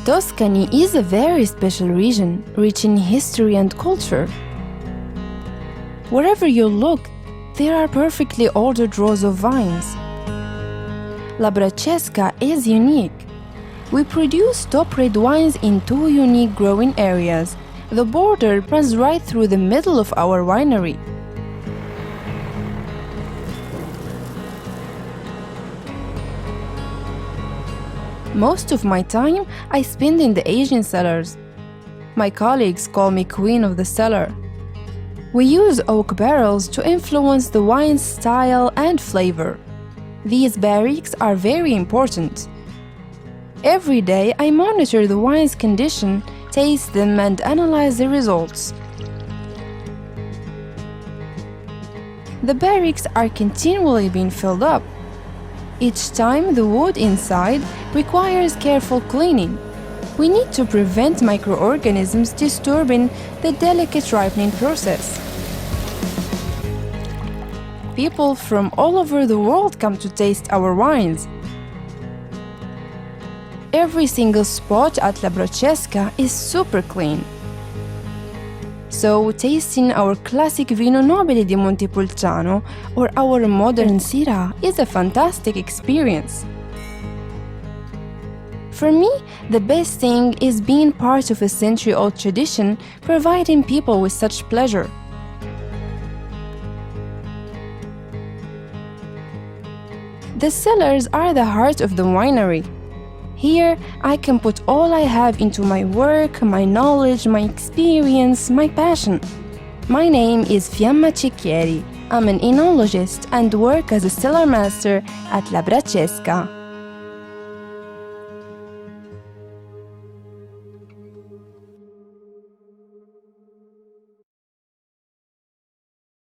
Tuscany is a very special region, rich in history and culture. Wherever you look, there are perfectly ordered rows of vines. La Braccesca is unique. We produce top red wines in two unique growing areas. The border runs right through the middle of our winery. Most of my time I spend in the Asian cellars. My colleagues call me Queen of the Cellar. We use oak barrels to influence the wine's style and flavor. These barriques are very important. Every day I monitor the wine's condition, taste them and analyze the results. The barriques are continually being filled up. Each time the wood inside requires careful cleaning. We need to prevent microorganisms disturbing the delicate ripening process. People from all over the world come to taste our wines. Every single spot at La Braccesca is super clean. So, tasting our classic Vino Nobile di Montepulciano or our modern Syrah is a fantastic experience. For me, the best thing is being part of a century-old tradition, providing people with such pleasure. The cellars are the heart of the winery. Here, I can put all I have into my work, my knowledge, my experience, my passion. My name is Fiamma Cicchieri. I'm an enologist and work as a cellar master at La Braccesca.